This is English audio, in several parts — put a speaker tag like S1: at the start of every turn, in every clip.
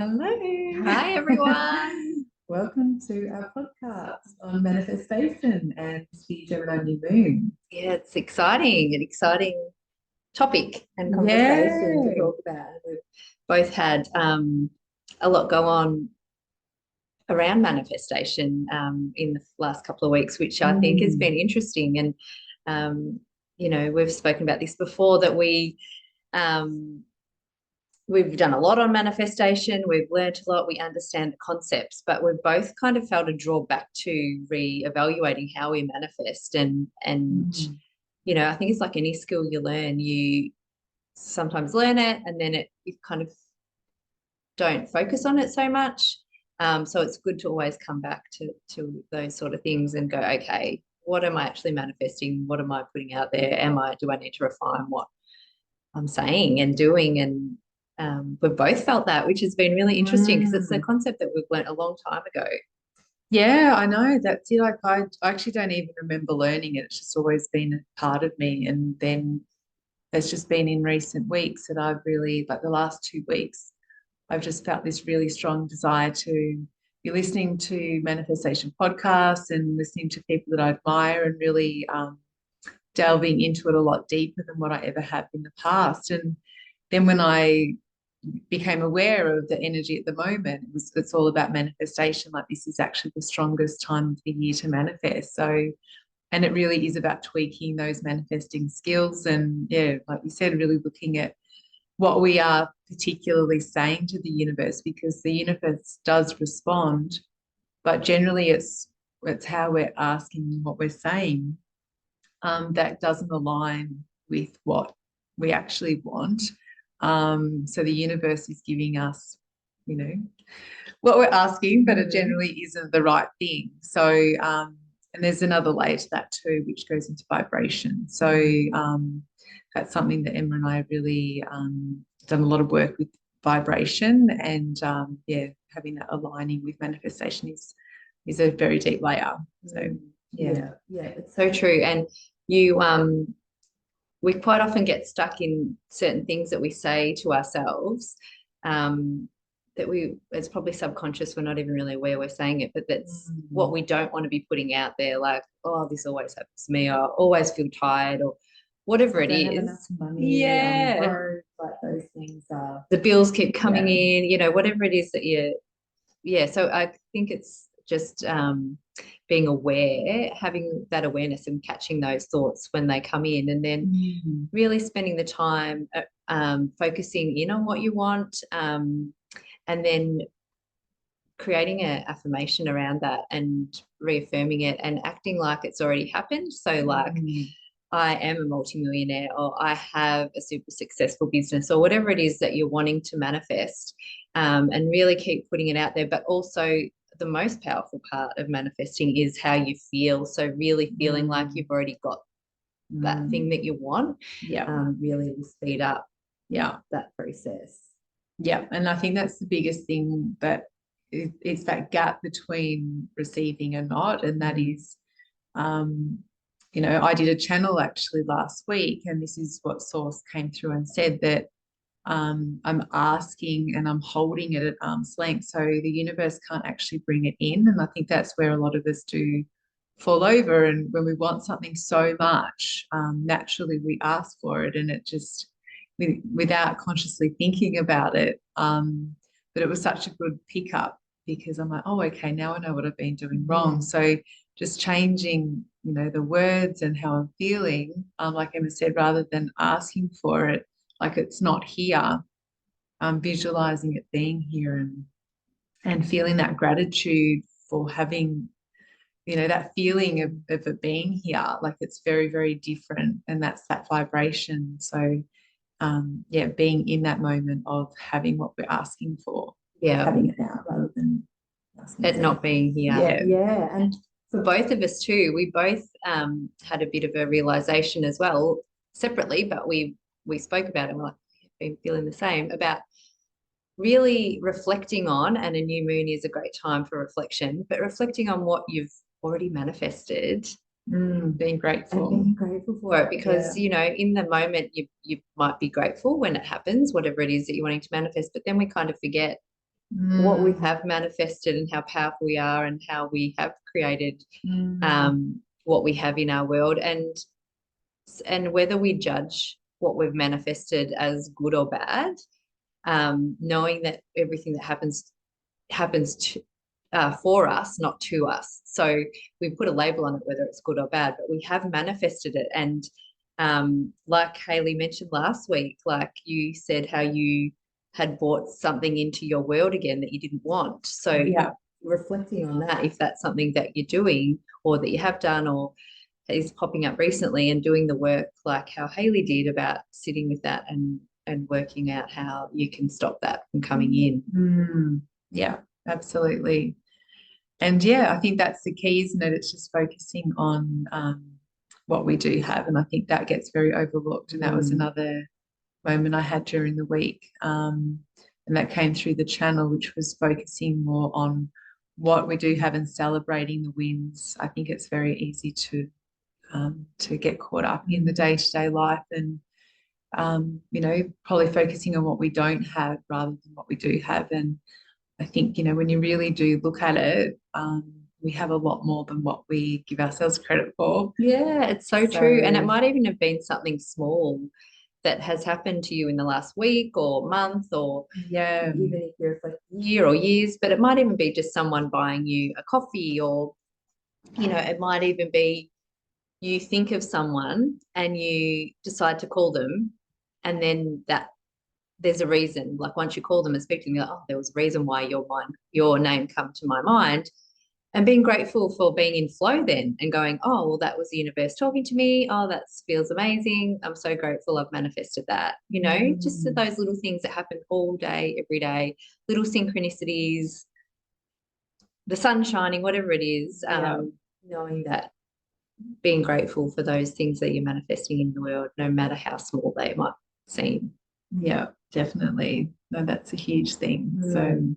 S1: Hello.
S2: Hi, everyone.
S1: Welcome to our podcast on manifestation and the Gemini new moon.
S2: Yeah, it's exciting, an exciting topic and conversation to
S1: Yeah.
S2: talk about. We've both had a lot go on around manifestation in the last couple of weeks, which I think has been interesting. And, we've spoken about this before that um, we've done a lot on manifestation. We've learned a lot. We understand the concepts, but we've both kind of felt a drawback to re-evaluating how we manifest. And I think it's like any skill you learn. You sometimes learn it, and then you kind of don't focus on it so much. So it's good to always come back to those sort of things and go, okay, what am I actually manifesting? What am I putting out there? Do I need to refine what I'm saying and doing? And we've both felt that, which has been really interesting because it's a concept that we've learned a long time ago.
S1: Yeah, I know. That's it. Like I actually don't even remember learning it. It's just always been a part of me. And then it's just been in recent weeks that I've really, like the last 2 weeks, I've just felt this really strong desire to be listening to manifestation podcasts and listening to people that I admire and really delving into it a lot deeper than what I ever have in the past. And then when I became aware of the energy at the moment, it's all about manifestation. Like this is actually the strongest time of the year to manifest. So, and it really is about tweaking those manifesting skills. And yeah, like you said, really looking at what we are particularly saying to the universe, because the universe does respond, but generally it's how we're asking, what we're saying, that doesn't align with what we actually want. So the universe is giving us, what we're asking, but it generally isn't the right thing. So, and there's another layer to that too, which goes into vibration. So that's something that Emma and I have really done a lot of work with vibration, and yeah, having that aligning with manifestation is a very deep layer. So
S2: Yeah, it's so true. And you we quite often get stuck in certain things that we say to ourselves, that it's probably subconscious, we're not even really aware we're saying it, but that's what we don't want to be putting out there, like, oh, this always happens to me, or always feel tired, or whatever it is.
S1: Money, broke, like those things are.
S2: The bills keep coming in, whatever it is that so I think it's just being aware, having that awareness and catching those thoughts when they come in, and then really spending the time focusing in on what you want, and then creating an affirmation around that and reaffirming it and acting like it's already happened. So like, I am a multimillionaire, or I have a super successful business, or whatever it is that you're wanting to manifest, and really keep putting it out there. But also, the most powerful part of manifesting is how you feel. So really feeling like you've already got that thing that you want, really will speed up that process.
S1: Yeah, and I think that's the biggest thing, that it's that gap between receiving and not, and that is, I did a channel actually last week, and this is what Source came through and said, that I'm asking and I'm holding it at arm's length, so the universe can't actually bring it in. And I think that's where a lot of us do fall over, and when we want something so much, naturally we ask for it, and it just, without consciously thinking about it. But it was such a good pickup, because I'm like, oh, okay, now I know what I've been doing wrong. So just changing, the words and how I'm feeling, like Emma said, rather than asking for it, like it's not here, visualizing it being here, and feeling that gratitude for having, that feeling of it being here. Like it's very, very different, and that's that vibration. So being in that moment of having what we're asking for, having it now rather than
S2: it not being here. And for both of us too, we both had a bit of a realization as well, separately, but we spoke about it, and we're like, we've been feeling the same, about really reflecting on, and a new moon is a great time for reflection, but reflecting on what you've already manifested.
S1: Being grateful.
S2: And being grateful for it, because in the moment you might be grateful when it happens, whatever it is that you're wanting to manifest, but then we kind of forget what we
S1: Mm,
S2: have manifested and how powerful we are and how we have created
S1: mm,
S2: what we have in our world, and whether we judge what we've manifested as good or bad, knowing that everything that happens for us, not to us. So we put a label on it, whether it's good or bad, but we have manifested it. And like Haley mentioned last week, like you said, how you had brought something into your world again that you didn't want. So
S1: yeah.
S2: reflecting on that, if that's something that you're doing or that you have done or is popping up recently, and doing the work like how Haley did about sitting with that and working out how you can stop that from coming in.
S1: Mm, yeah, absolutely. And yeah, I think that's the key, isn't it? It's just focusing on what we do have. And I think that gets very overlooked. And that was
S2: Mm.
S1: another moment I had during the week. And that came through the channel, which was focusing more on what we do have and celebrating the wins. I think it's very easy to get caught up in the day-to-day life and probably focusing on what we don't have rather than what we do have. And I think, when you really do look at it, we have a lot more than what we give ourselves credit for.
S2: Yeah, it's so true. And it
S1: So,
S2: might even have been something small that has happened to you in the last week or month, or
S1: yeah,
S2: even if you reflect year or years, but it might even be just someone buying you a coffee, or, it might even be you think of someone and you decide to call them, and then that there's a reason. Like once you call them and speak to them, you're like, oh, there was a reason why your name come to my mind. And being grateful for being in flow then and going, oh, well, that was the universe talking to me. Oh, that feels amazing. I'm so grateful I've manifested that. Just
S1: mm,
S2: those little things that happen all day, every day, little synchronicities, the sun shining, whatever it is,
S1: yeah,
S2: knowing that, being grateful for those things that you're manifesting in the world, no matter how small they might seem.
S1: yeah, definitely. No, that's a huge thing. So,
S2: Mm.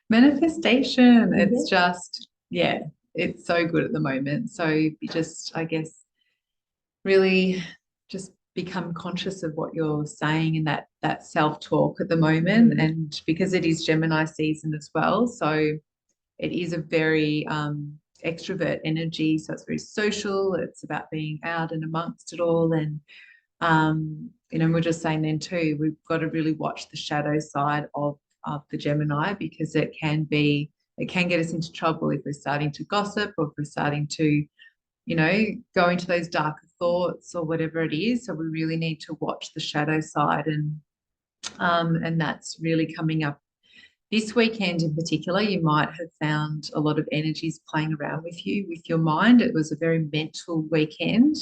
S1: manifestation,
S2: Yeah.
S1: it's just, yeah, it's so good at the moment. So, you just, I guess, really just become conscious of what you're saying and that self-talk at the moment.
S2: Mm.
S1: And because it is Gemini season as well, so it is a very extrovert energy. So it's very social. It's about being out and amongst it all. And we're just saying then too, we've got to really watch the shadow side of the Gemini, because it can get us into trouble if we're starting to gossip, or if we're starting to go into those darker thoughts or whatever it is. So we really need to watch the shadow side, and that's really coming up this weekend in particular. You might have found a lot of energies playing around with you, with your mind. It was a very mental weekend.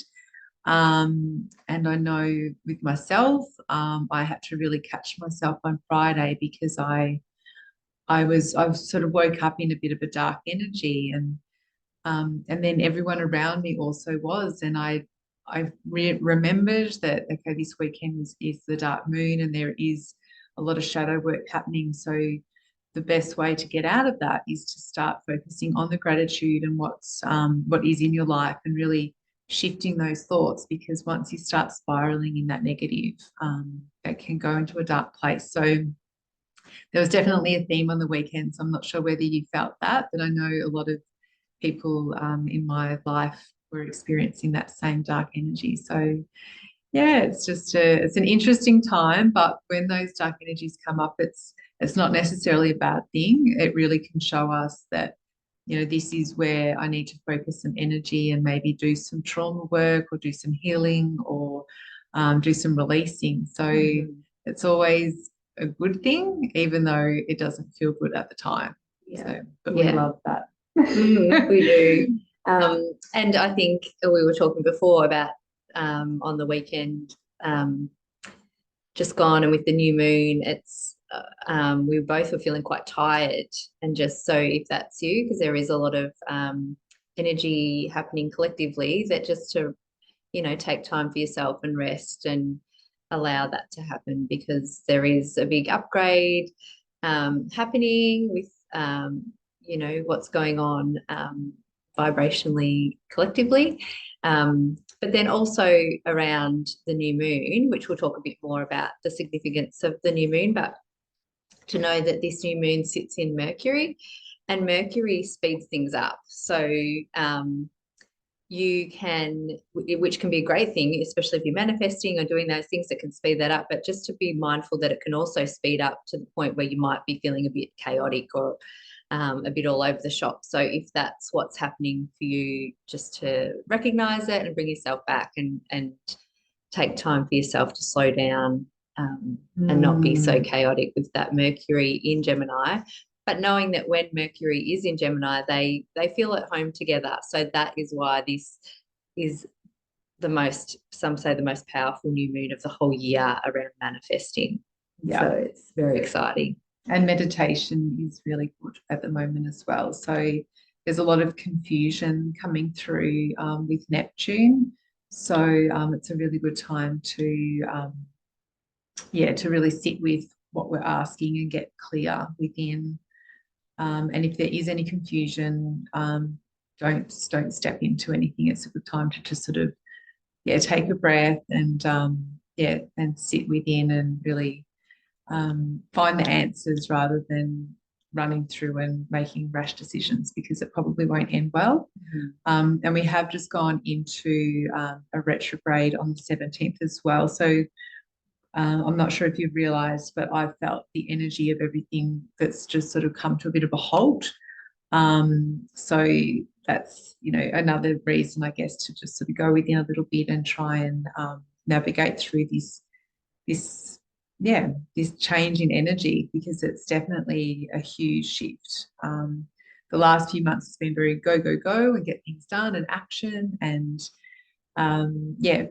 S1: And I know with myself, I had to really catch myself on Friday, because I sort of woke up in a bit of a dark energy, and then everyone around me also was. And I remembered that, okay, this weekend is the dark moon, and there is a lot of shadow work happening. So the best way to get out of that is to start focusing on the gratitude and what is in your life, and really shifting those thoughts, because once you start spiraling in that negative, that can go into a dark place. So there was definitely a theme on the weekend. So I'm not sure whether you felt that, but I know a lot of people in my life were experiencing that same dark energy. So yeah, it's an interesting time, but when those dark energies come up, it's not necessarily a bad thing. It really can show us that, this is where I need to focus some energy and maybe do some trauma work, or do some healing, or do some releasing. So it's always a good thing, even though it doesn't feel good at the time.
S2: Yeah.
S1: So, but we love that.
S2: We do. And I think we were talking before about on the weekend just gone, and with the new moon, we both were feeling quite tired. And just so if that's you, because there is a lot of energy happening collectively, that just to, take time for yourself and rest and allow that to happen, because there is a big upgrade happening with, what's going on vibrationally, collectively. But then also around the new moon, which we'll talk a bit more about the significance of the new moon. But to know that this new moon sits in Mercury, and Mercury speeds things up. So you can, which can be a great thing, especially if you're manifesting or doing those things that can speed that up, but just to be mindful that it can also speed up to the point where you might be feeling a bit chaotic or a bit all over the shop. So if that's what's happening for you, just to recognize it and bring yourself back, and take time for yourself to slow down, and not be so chaotic with that Mercury in Gemini. But knowing that when Mercury is in Gemini, they feel at home together. So that is why this is the most, some say the most powerful new moon of the whole year around manifesting.
S1: Yeah.
S2: So it's very exciting.
S1: And meditation is really good at the moment as well. So there's a lot of confusion coming through with Neptune. So it's a really good time to, to really sit with what we're asking and get clear within. And if there is any confusion, don't step into anything. It's a good time to just sort of, take a breath and, and sit within and really find the answers rather than running through and making rash decisions, because it probably won't end well. And we have just gone into a retrograde on the 17th as well. So I'm not sure if you've realised, but I've felt the energy of everything that's just sort of come to a bit of a halt. So that's, another reason, I guess, to just sort of go within a little bit and try and navigate through this change in energy, because it's definitely a huge shift. The last few months has been very go, go, go and get things done and action and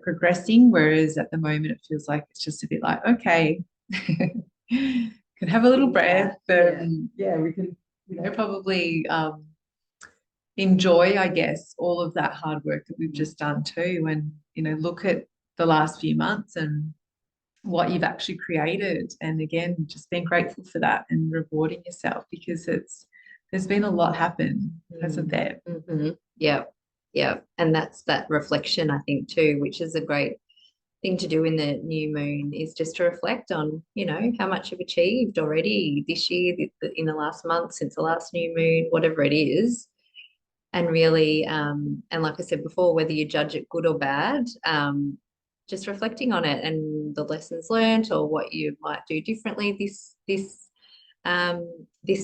S1: progressing. Whereas at the moment it feels like it's just a bit like, okay, can have a little breath. We can, probably enjoy, I guess, all of that hard work that we've just done too. And, look at the last few months and what you've actually created. And again, just being grateful for that and rewarding yourself, because there's been a lot happen, hasn't there?
S2: Yeah. Yeah. And that's that reflection, I think, too, which is a great thing to do in the new moon, is just to reflect on, how much you've achieved already this year, in the last month, since the last new moon, whatever it is. And really, and like I said before, whether you judge it good or bad, just reflecting on it and the lessons learned, or what you might do differently this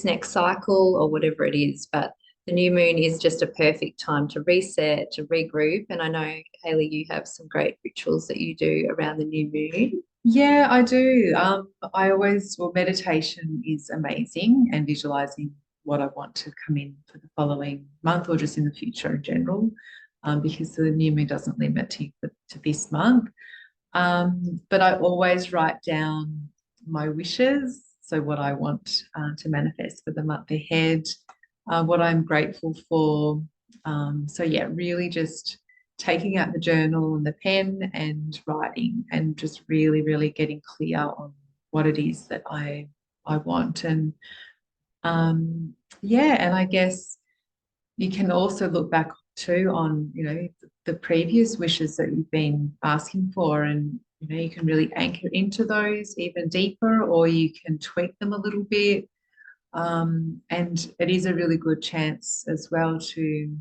S2: next cycle, or whatever it is. But the new moon is just a perfect time to reset, to regroup. And I know, Hayley, you have some great rituals that you do around the new moon.
S1: Yeah, I do. Meditation is amazing, and visualizing what I want to come in for the following month, or just in the future in general, because the new moon doesn't limit to this month. But I always write down my wishes, so what I want to manifest for the month ahead, what I'm grateful for. Really just taking out the journal and the pen and writing, and just really, really getting clear on what it is that I want. And and I guess you can also look back too on, the previous wishes that you've been asking for, and you can really anchor into those even deeper, or you can tweak them a little bit. And it is a really good chance as well to,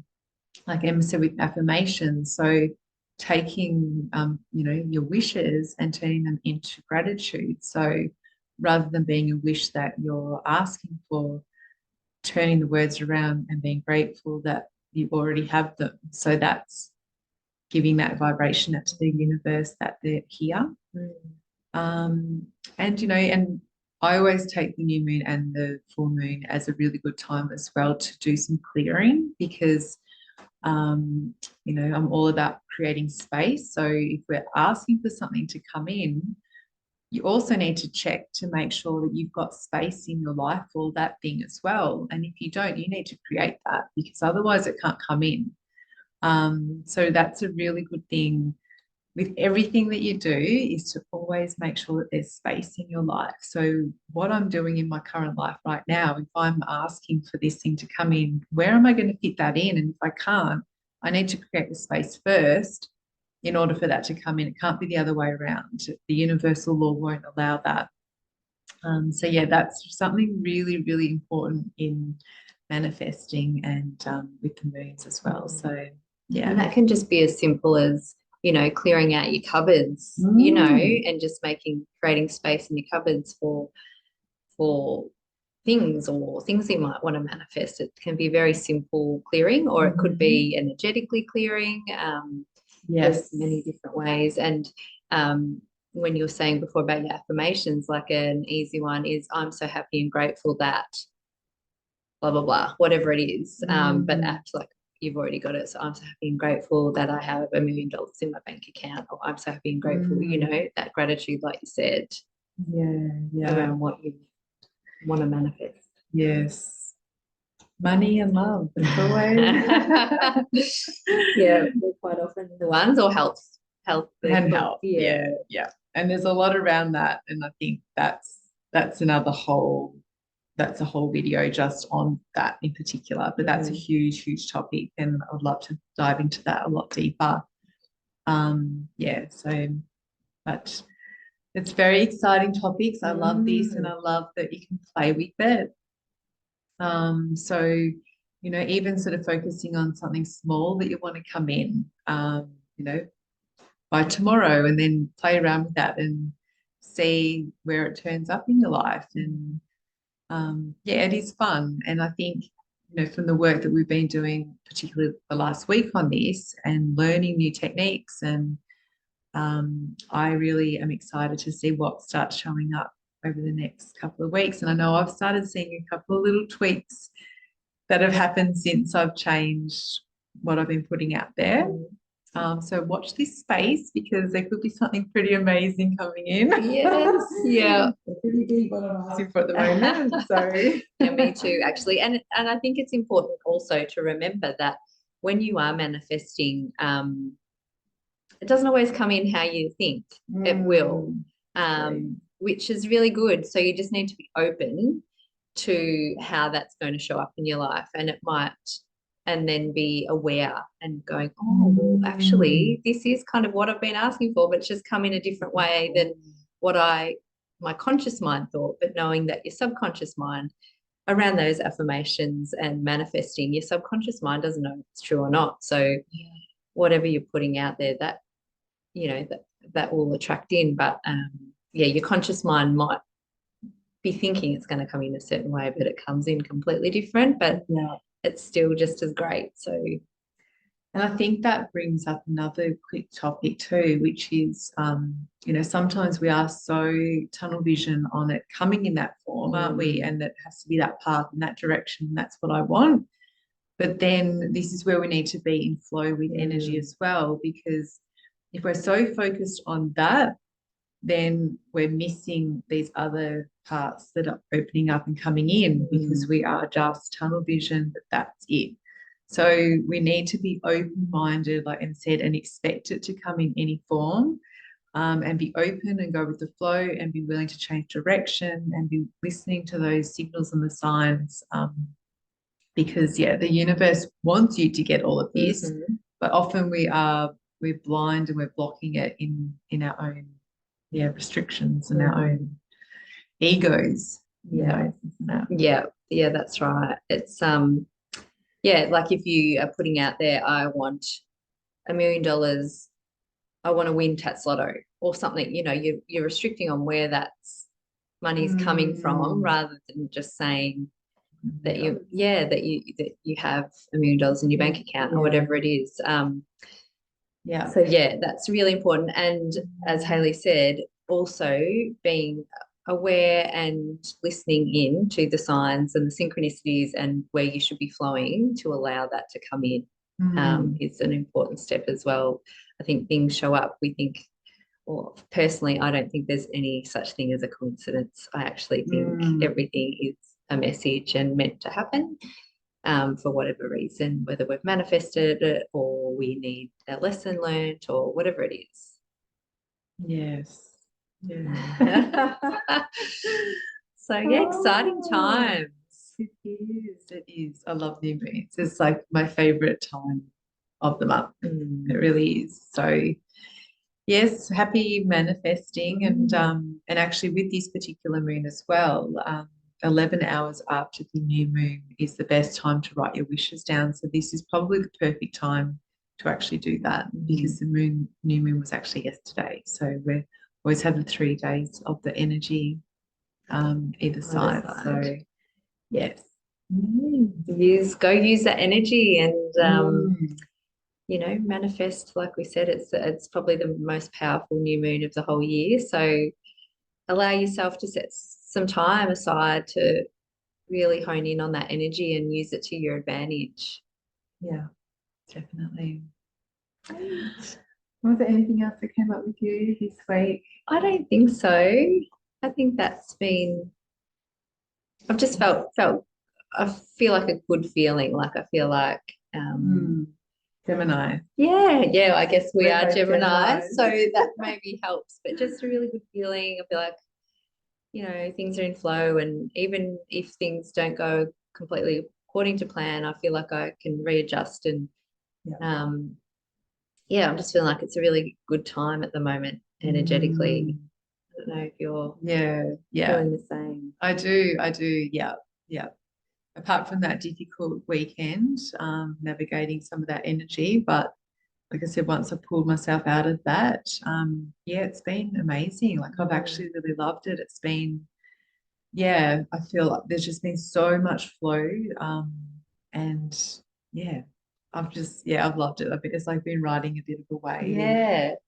S1: like Emma said, with affirmations. So taking, your wishes and turning them into gratitude. So rather than being a wish that you're asking for, turning the words around and being grateful that you already have them. So that's giving that vibration out to the universe that they're here. And I always take the new moon and the full moon as a really good time as well to do some clearing, because I'm all about creating space. So if we're asking for something to come in, you also need to check to make sure that you've got space in your life for that thing as well. And if you don't, you need to create that, because otherwise it can't come in. So that's a really good thing with everything that you do, is to always make sure that there's space in your life. So what I'm doing in my current life right now, if I'm asking for this thing to come in, where am I going to fit that in? And if I can't, I need to create the space first in order for that to come in. It can't be the other way around. The universal law won't allow that. So yeah, that's something really, really important in manifesting and with the moons as well. So yeah.
S2: And that can just be as simple as, clearing out your cupboards, and just creating space in your cupboards for things or things you might want to manifest. It can be very simple clearing, or it could be energetically clearing. There's many different ways. And when you were saying before about your affirmations, like an easy one is, I'm so happy and grateful that blah, blah, blah, whatever it is. But act like you've already got it. So I'm so happy and grateful that I have $1 million in my bank account, or I'm so happy and grateful, that gratitude, like you said, around what you want to manifest.
S1: Yes. Money and love. It's always
S2: yeah, they're quite often the ones, or health
S1: and health. Yeah. And there's a lot around that, and I think that's another whole that's a whole video just on that in particular. But that's a huge, huge topic, and I would love to dive into that a lot deeper. But it's very exciting topics. I love this, and I love that you can play with it. So, even sort of focusing on something small that you want to come in, by tomorrow, and then play around with that and see where it turns up in your life. And it is fun. And I think, from the work that we've been doing, particularly the last week on this, and learning new techniques, and I really am excited to see what starts showing up over the next couple of weeks. And I know I've started seeing a couple of little tweaks that have happened since I've changed what I've been putting out there. So watch this space, because there could be something pretty amazing coming in.
S2: Yes, yeah.
S1: Pretty big what I'm asking for at the moment. So
S2: yeah, me too, actually. And I think it's important also to remember that when you are manifesting, it doesn't always come in how you think it will, which is really good. So you just need to be open to how that's going to show up in your life, and it might, and then be aware and going, oh, well, actually, this is kind of what I've been asking for, but it's just come in a different way than what my conscious mind thought. But knowing that your subconscious mind, around those affirmations and manifesting, your subconscious mind doesn't know if it's true or not. So whatever you're putting out there, that that will attract in. But your conscious mind might be thinking it's going to come in a certain way, but it comes in completely different, but it's still just as great. So,
S1: and I think that brings up another quick topic too, which is, sometimes we are so tunnel vision on it coming in that form, aren't we? And it has to be that path in that direction. That's what I want. But then this is where we need to be in flow with energy as well, because if we're so focused on that, then we're missing these other parts that are opening up and coming in, because we are just tunnel vision, but that's it. So we need to be open-minded, like Em said, and expect it to come in any form, and be open and go with the flow, and be willing to change direction, and be listening to those signals and the signs, because the universe wants you to get all of this, but often we're blind and we're blocking it in our own restrictions and our own egos.
S2: That's right. It's like if you are putting out there, I want $1 million, I want to win Tats Lotto or something, you're restricting on where that money's coming from, rather than just saying that you have $1 million in your bank account or whatever it is. So that's really important. And as Hayley said, also being aware and listening in to the signs and the synchronicities and where you should be flowing to allow that to come in is an important step as well. I think things show up. We think, or personally, I don't think there's any such thing as a coincidence. I actually think everything is a message and meant to happen. For whatever reason, whether we've manifested it or we need a lesson learned or whatever it is.
S1: Yes.
S2: So exciting times.
S1: It is. I love new moons. It's like my favorite time of the month. It really is. So Yes, happy manifesting, and actually with this particular moon as well, 11 hours after the new moon is the best time to write your wishes down. So this is probably the perfect time to actually do that because the new moon was actually yesterday. So we always have the 3 days of the energy either side. So yes.
S2: Use that energy and
S1: Mm.
S2: you know, manifest. Like we said, it's probably the most powerful new moon of the whole year. So allow yourself to set some time aside to really hone in on that energy and use it to your advantage.
S1: Yeah, definitely. Was there anything else that came up with you this week?
S2: I don't think so. I think that's been, I've just felt I feel like a good feeling. Like I feel like
S1: Gemini.
S2: yeah, I guess we
S1: We're
S2: are
S1: both
S2: Gemini,
S1: Geminis.
S2: so that maybe helps, but just a really good feeling. I feel like, you know, things are in flow, and even if things don't go completely according to plan, I feel like I can readjust and
S1: Yeah.
S2: yeah, I'm just feeling like it's a really good time at the moment energetically. I don't know if you're
S1: Yeah.
S2: feeling the same.
S1: I do. Yeah. Yeah. Apart from that difficult weekend, navigating some of that energy, but like I said, once I pulled myself out of that, yeah, it's been amazing. Like I've actually really loved it. It's been, yeah, I feel like there's just been so much flow, and yeah, I've loved it. It's like been riding a bit of a wave.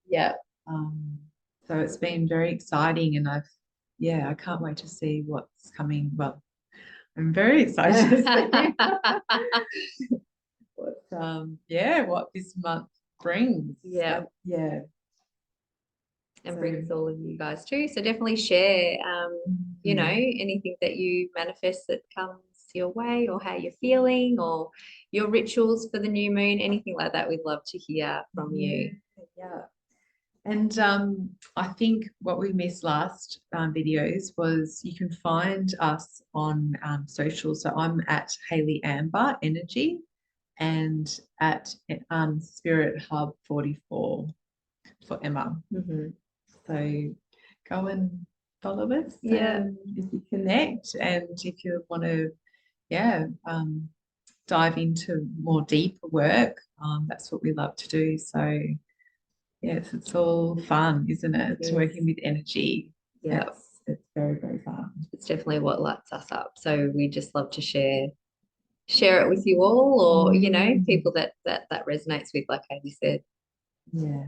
S2: Yeah.
S1: Um, so it's been very exciting, and yeah, I can't wait to see what's coming. Well, I'm very excited to see what this month brings.
S2: Yeah.
S1: Yeah.
S2: And
S1: So,
S2: brings all of you guys too. So definitely share, you know, anything that you manifest that comes your way, or how you're feeling, or your rituals for the new moon, anything like that. We'd love to hear from you.
S1: yeah. And I think what we missed last videos was you can find us on social. So I'm at Hayley Amber Energy and at Spirit Hub 44 for Emma. So go and follow us.
S2: Yeah.
S1: If you connect, and if you want to, yeah, dive into more deeper work, that's what we love to do. So yes, it's all fun, isn't it?
S2: Yes.
S1: Working with energy.
S2: Yeah.
S1: It's very, very fun.
S2: It's definitely what lights us up. So we just love to share it with you all, or you know, people that resonates with, like Katie said.
S1: Yeah.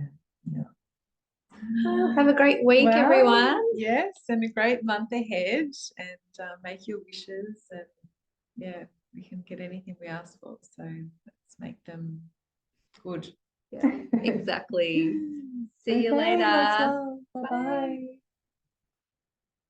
S2: Well, have a great week, everyone.
S1: Yes, and a great month ahead, and make your wishes, and yeah, we can get anything we ask for. So let's make them good.
S2: Yeah, exactly. See you later.
S1: Bye bye.